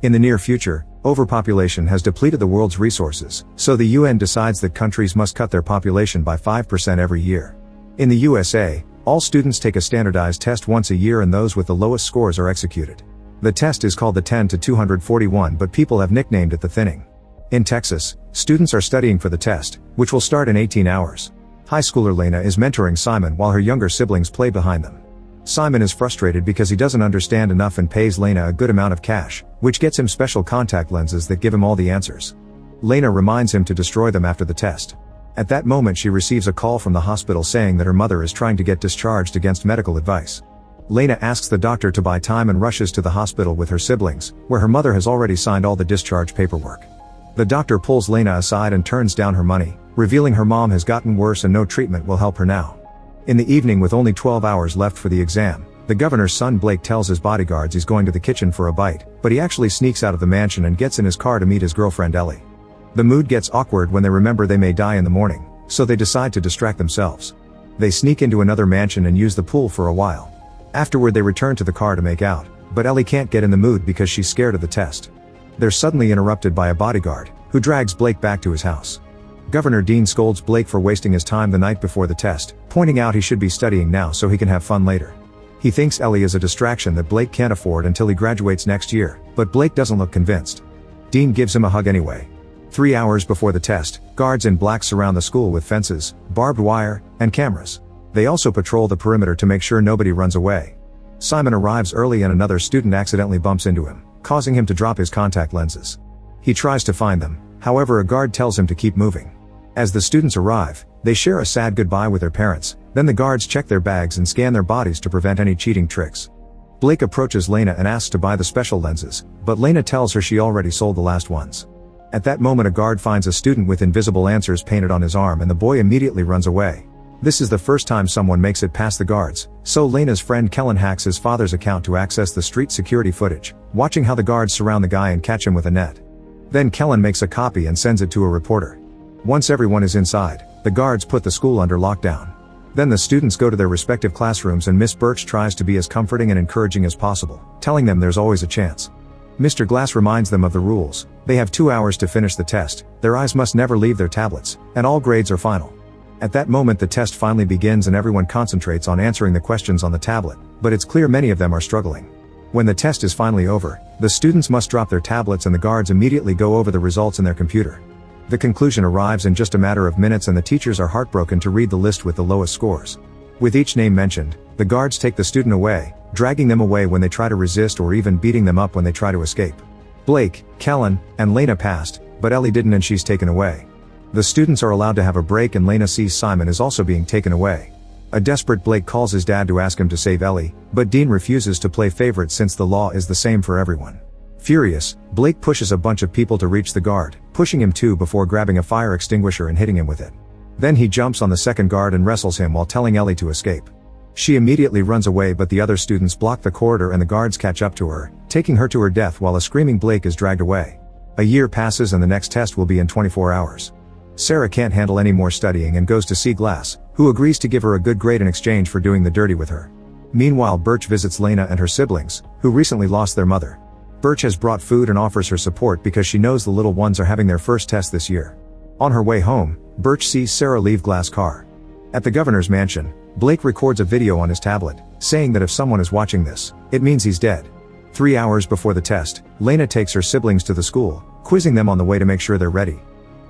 In the near future, overpopulation has depleted the world's resources, so the UN decides that countries must cut their population by 5% every year. In the USA, all students take a standardized test once a year and those with the lowest scores are executed. The test is called the 10 to 241, but people have nicknamed it the thinning. In Texas, students are studying for the test, which will start in 18 hours. High schooler Lena is mentoring Simon while her younger siblings play behind them. Simon is frustrated because he doesn't understand enough and pays Lena a good amount of cash, which gets him special contact lenses that give him all the answers. Lena reminds him to destroy them after the test. At that moment she receives a call from the hospital saying that her mother is trying to get discharged against medical advice. Lena asks the doctor to buy time and rushes to the hospital with her siblings, where her mother has already signed all the discharge paperwork. The doctor pulls Lena aside and turns down her money, revealing her mom has gotten worse and no treatment will help her now. In the evening, with only 12 hours left for the exam, the governor's son Blake tells his bodyguards he's going to the kitchen for a bite, but he actually sneaks out of the mansion and gets in his car to meet his girlfriend Ellie. The mood gets awkward when they remember they may die in the morning, so they decide to distract themselves. They sneak into another mansion and use the pool for a while. Afterward they return to the car to make out, but Ellie can't get in the mood because she's scared of the test. They're suddenly interrupted by a bodyguard, who drags Blake back to his house. Governor Dean scolds Blake for wasting his time the night before the test, pointing out he should be studying now so he can have fun later. He thinks Ellie is a distraction that Blake can't afford until he graduates next year, but Blake doesn't look convinced. Dean gives him a hug anyway. 3 hours before the test, guards in black surround the school with fences, barbed wire, and cameras. They also patrol the perimeter to make sure nobody runs away. Simon arrives early and another student accidentally bumps into him, causing him to drop his contact lenses. He tries to find them, however a guard tells him to keep moving. As the students arrive, they share a sad goodbye with their parents, then the guards check their bags and scan their bodies to prevent any cheating tricks. Blake approaches Lena and asks to buy the special lenses, but Lena tells her she already sold the last ones. At that moment a guard finds a student with invisible answers painted on his arm and the boy immediately runs away. This is the first time someone makes it past the guards, so Lena's friend Kellen hacks his father's account to access the street security footage, watching how the guards surround the guy and catch him with a net. Then Kellen makes a copy and sends it to a reporter. Once everyone is inside, the guards put the school under lockdown. Then the students go to their respective classrooms and Miss Birch tries to be as comforting and encouraging as possible, telling them there's always a chance. Mr. Glass reminds them of the rules. They have 2 hours to finish the test, their eyes must never leave their tablets, and all grades are final. At that moment the test finally begins and everyone concentrates on answering the questions on the tablet, but it's clear many of them are struggling. When the test is finally over, the students must drop their tablets and the guards immediately go over the results in their computer. The conclusion arrives in just a matter of minutes and the teachers are heartbroken to read the list with the lowest scores. With each name mentioned, the guards take the student away, dragging them away when they try to resist or even beating them up when they try to escape. Blake, Kellen, and Lena passed, but Ellie didn't and she's taken away. The students are allowed to have a break and Lena sees Simon is also being taken away. A desperate Blake calls his dad to ask him to save Ellie, but Dean refuses to play favorite since the law is the same for everyone. Furious, Blake pushes a bunch of people to reach the guard, pushing him too before grabbing a fire extinguisher and hitting him with it. Then he jumps on the second guard and wrestles him while telling Ellie to escape. She immediately runs away but the other students block the corridor and the guards catch up to her, taking her to her death while a screaming Blake is dragged away. A year passes and the next test will be in 24 hours. Sarah can't handle any more studying and goes to see Glass, who agrees to give her a good grade in exchange for doing the dirty with her. Meanwhile Birch visits Lena and her siblings, who recently lost their mother. Birch has brought food and offers her support because she knows the little ones are having their first test this year. On her way home, Birch sees Sarah leave Glass' car. At the governor's mansion, Blake records a video on his tablet, saying that if someone is watching this, it means he's dead. 3 hours before the test, Lena takes her siblings to the school, quizzing them on the way to make sure they're ready.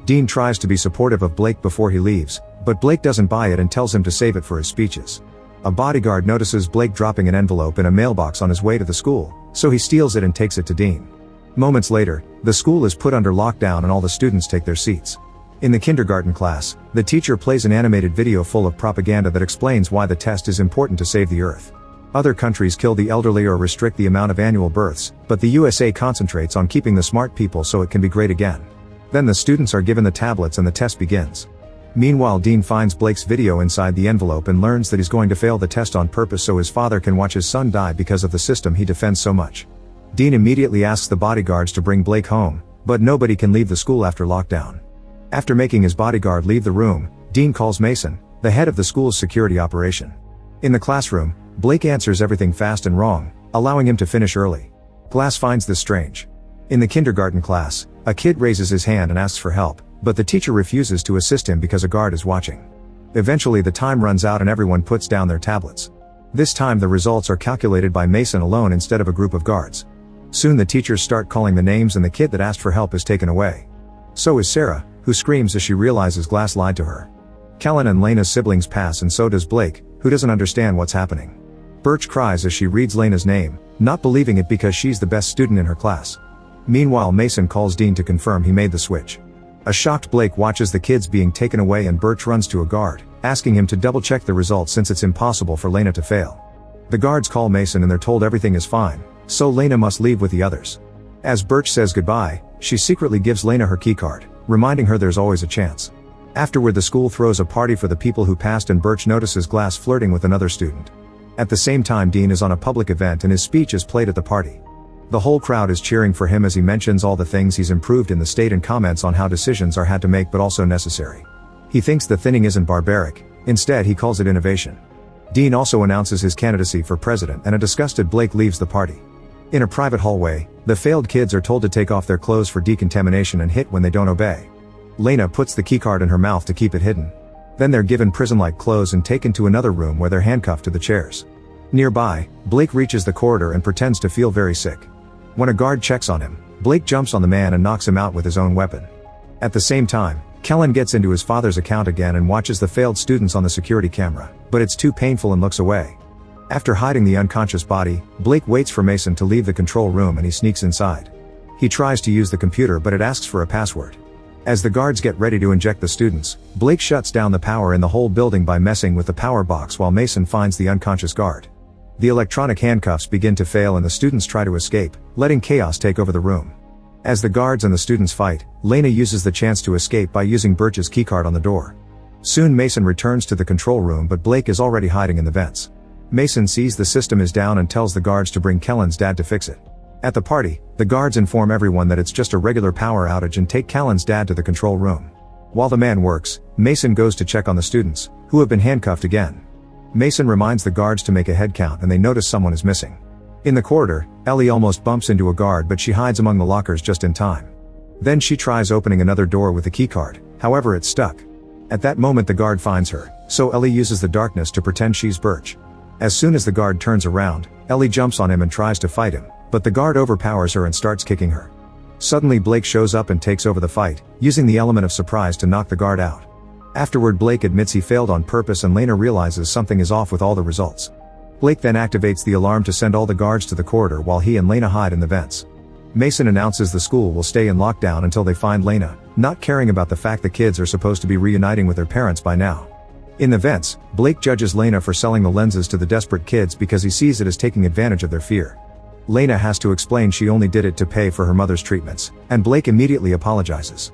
Dean tries to be supportive of Blake before he leaves, but Blake doesn't buy it and tells him to save it for his speeches. A bodyguard notices Blake dropping an envelope in a mailbox on his way to the school, so he steals it and takes it to Dean. Moments later, the school is put under lockdown and all the students take their seats. In the kindergarten class, the teacher plays an animated video full of propaganda that explains why the test is important to save the Earth. Other countries kill the elderly or restrict the amount of annual births, but the USA concentrates on keeping the smart people so it can be great again. Then the students are given the tablets and the test begins. Meanwhile Dean finds Blake's video inside the envelope and learns that he's going to fail the test on purpose so his father can watch his son die because of the system he defends so much. Dean immediately asks the bodyguards to bring Blake home, but nobody can leave the school after lockdown. After making his bodyguard leave the room, Dean calls Mason, the head of the school's security operation. In the classroom, Blake answers everything fast and wrong, allowing him to finish early. Glass finds this strange. In the kindergarten class, a kid raises his hand and asks for help, but the teacher refuses to assist him because a guard is watching. Eventually the time runs out and everyone puts down their tablets. This time the results are calculated by Mason alone instead of a group of guards. Soon the teachers start calling the names and the kid that asked for help is taken away. So is Sarah, who screams as she realizes Glass lied to her. Kellen and Lena's siblings pass and so does Blake, who doesn't understand what's happening. Birch cries as she reads Lena's name, not believing it because she's the best student in her class. Meanwhile Mason calls Dean to confirm he made the switch. A shocked Blake watches the kids being taken away and Birch runs to a guard, asking him to double-check the results since it's impossible for Lena to fail. The guards call Mason and they're told everything is fine, so Lena must leave with the others. As Birch says goodbye, she secretly gives Lena her keycard, reminding her there's always a chance. Afterward the school throws a party for the people who passed and Birch notices Glass flirting with another student. At the same time Dean is on a public event and his speech is played at the party. The whole crowd is cheering for him as he mentions all the things he's improved in the state and comments on how decisions are had to make but also necessary. He thinks the thinning isn't barbaric, instead he calls it innovation. Dean also announces his candidacy for president and a disgusted Blake leaves the party. In a private hallway, the failed kids are told to take off their clothes for decontamination and hit when they don't obey. Lena puts the keycard in her mouth to keep it hidden. Then they're given prison-like clothes and taken to another room where they're handcuffed to the chairs. Nearby, Blake reaches the corridor and pretends to feel very sick. When a guard checks on him, Blake jumps on the man and knocks him out with his own weapon. At the same time, Kellen gets into his father's account again and watches the failed students on the security camera, but it's too painful and looks away. After hiding the unconscious body, Blake waits for Mason to leave the control room and he sneaks inside. He tries to use the computer but it asks for a password. As the guards get ready to inject the students, Blake shuts down the power in the whole building by messing with the power box while Mason finds the unconscious guard. The electronic handcuffs begin to fail and the students try to escape, letting chaos take over the room. As the guards and the students fight, Lena uses the chance to escape by using Birch's keycard on the door. Soon Mason returns to the control room but Blake is already hiding in the vents. Mason sees the system is down and tells the guards to bring Kellen's dad to fix it. At the party, the guards inform everyone that it's just a regular power outage and take Kellen's dad to the control room. While the man works, Mason goes to check on the students, who have been handcuffed again. Mason reminds the guards to make a head count and they notice someone is missing. In the corridor, Ellie almost bumps into a guard but she hides among the lockers just in time. Then she tries opening another door with the keycard, however it's stuck. At that moment the guard finds her, so Ellie uses the darkness to pretend she's Birch. As soon as the guard turns around, Ellie jumps on him and tries to fight him, but the guard overpowers her and starts kicking her. Suddenly Blake shows up and takes over the fight, using the element of surprise to knock the guard out. Afterward Blake admits he failed on purpose and Lena realizes something is off with all the results. Blake then activates the alarm to send all the guards to the corridor while he and Lena hide in the vents. Mason announces the school will stay in lockdown until they find Lena, not caring about the fact the kids are supposed to be reuniting with their parents by now. In the vents, Blake judges Lena for selling the lenses to the desperate kids because he sees it as taking advantage of their fear. Lena has to explain she only did it to pay for her mother's treatments, and Blake immediately apologizes.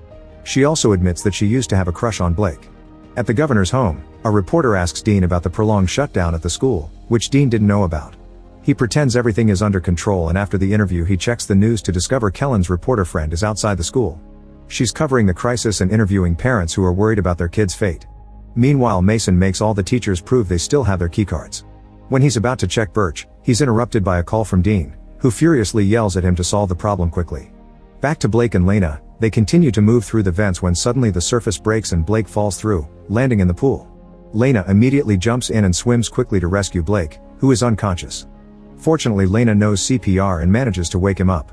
She also admits that she used to have a crush on Blake. At the governor's home, a reporter asks Dean about the prolonged shutdown at the school, which Dean didn't know about. He pretends everything is under control and after the interview he checks the news to discover Kellen's reporter friend is outside the school. She's covering the crisis and interviewing parents who are worried about their kid's fate. Meanwhile Mason makes all the teachers prove they still have their keycards. When he's about to check Birch, he's interrupted by a call from Dean, who furiously yells at him to solve the problem quickly. Back to Blake and Lena, they continue to move through the vents when suddenly the surface breaks and Blake falls through, landing in the pool. Lena immediately jumps in and swims quickly to rescue Blake, who is unconscious. Fortunately Lena knows CPR and manages to wake him up.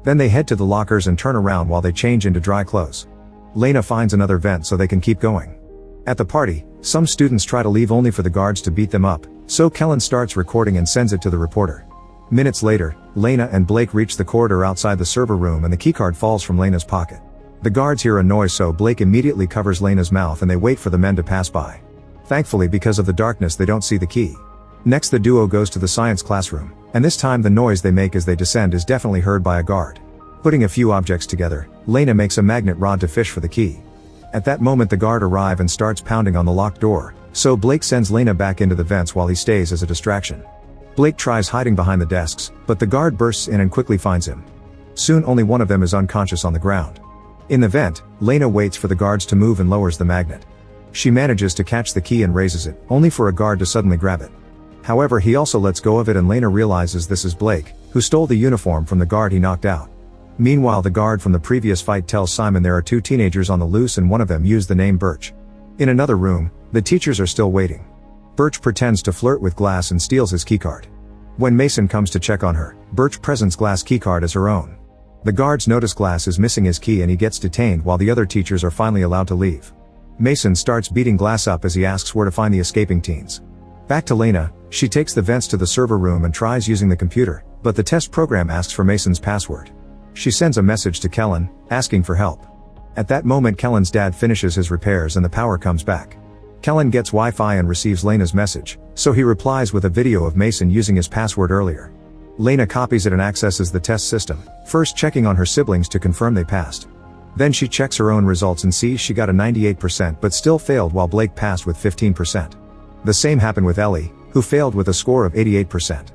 Then they head to the lockers and turn around while they change into dry clothes. Lena finds another vent so they can keep going. At the party, some students try to leave only for the guards to beat them up, so Kellen starts recording and sends it to the reporter. Minutes later, Lena and Blake reach the corridor outside the server room and the keycard falls from Lena's pocket. The guards hear a noise so Blake immediately covers Lena's mouth and they wait for the men to pass by. Thankfully because of the darkness they don't see the key. Next the duo goes to the science classroom, and this time the noise they make as they descend is definitely heard by a guard. Putting a few objects together, Lena makes a magnet rod to fish for the key. At that moment the guard arrive and starts pounding on the locked door, so Blake sends Lena back into the vents while he stays as a distraction. Blake tries hiding behind the desks, but the guard bursts in and quickly finds him. Soon only one of them is unconscious on the ground. In the vent, Lena waits for the guards to move and lowers the magnet. She manages to catch the key and raises it, only for a guard to suddenly grab it. However he also lets go of it and Lena realizes this is Blake, who stole the uniform from the guard he knocked out. Meanwhile, the guard from the previous fight tells Simon there are two teenagers on the loose and one of them used the name Birch. In another room, the teachers are still waiting. Birch pretends to flirt with Glass and steals his keycard. When Mason comes to check on her, Birch presents Glass' keycard as her own. The guards notice Glass is missing his key and he gets detained while the other teachers are finally allowed to leave. Mason starts beating Glass up as he asks where to find the escaping teens. Back to Lena, she takes the vents to the server room and tries using the computer, but the test program asks for Mason's password. She sends a message to Kellen, asking for help. At that moment, Kellen's dad finishes his repairs and the power comes back. Kellen gets Wi-Fi and receives Lena's message, so he replies with a video of Mason using his password earlier. Lena copies it and accesses the test system, first checking on her siblings to confirm they passed. Then she checks her own results and sees she got a 98% but still failed while Blake passed with 15%. The same happened with Ellie, who failed with a score of 88%.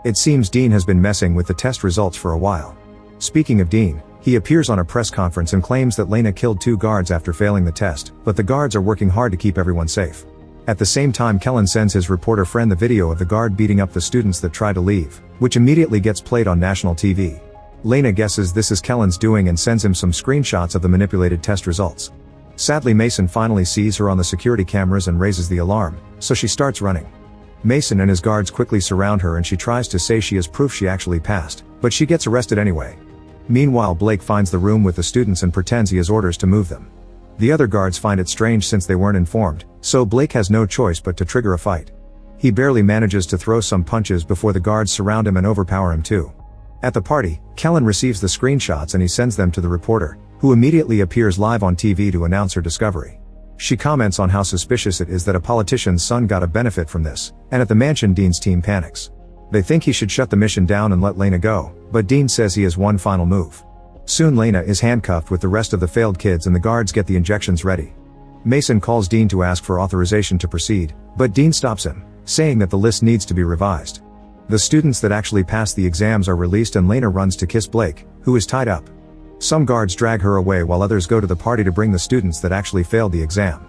It seems Dean has been messing with the test results for a while. Speaking of Dean, he appears on a press conference and claims that Lena killed 2 guards after failing the test, but the guards are working hard to keep everyone safe. At the same time, Kellen sends his reporter friend the video of the guard beating up the students that try to leave, which immediately gets played on national TV. Lena guesses this is Kellen's doing and sends him some screenshots of the manipulated test results. Sadly, Mason finally sees her on the security cameras and raises the alarm, so she starts running. Mason and his guards quickly surround her and she tries to say she has proof she actually passed, but she gets arrested anyway. Meanwhile, Blake finds the room with the students and pretends he has orders to move them. The other guards find it strange since they weren't informed, so Blake has no choice but to trigger a fight. He barely manages to throw some punches before the guards surround him and overpower him too. At the party, Kellen receives the screenshots and he sends them to the reporter, who immediately appears live on TV to announce her discovery. She comments on how suspicious it is that a politician's son got a benefit from this, and at the mansion Dean's team panics. They think he should shut the mission down and let Lena go, but Dean says he has one final move. Soon Lena is handcuffed with the rest of the failed kids and the guards get the injections ready. Mason calls Dean to ask for authorization to proceed, but Dean stops him, saying that the list needs to be revised. The students that actually passed the exams are released and Lena runs to kiss Blake, who is tied up. Some guards drag her away while others go to the party to bring the students that actually failed the exam.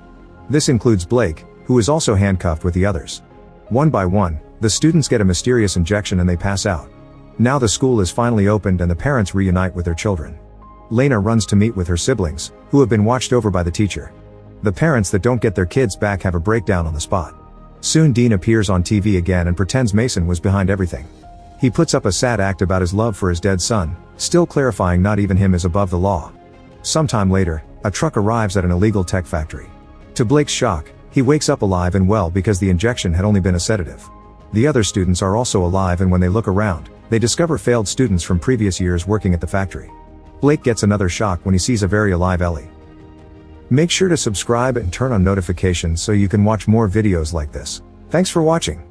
This includes Blake, who is also handcuffed with the others. One by one, the students get a mysterious injection and they pass out. Now the school is finally opened and the parents reunite with their children. Lena runs to meet with her siblings, who have been watched over by the teacher. The parents that don't get their kids back have a breakdown on the spot. Soon Dean appears on TV again and pretends Mason was behind everything. He puts up a sad act about his love for his dead son, still clarifying not even him is above the law. Sometime later, a truck arrives at an illegal tech factory. To Blake's shock, he wakes up alive and well because the injection had only been a sedative. The other students are also alive and when they look around, they discover failed students from previous years working at the factory. Blake gets another shock when he sees a very alive Ellie. Make sure to subscribe and turn on notifications so you can watch more videos like this. Thanks for watching.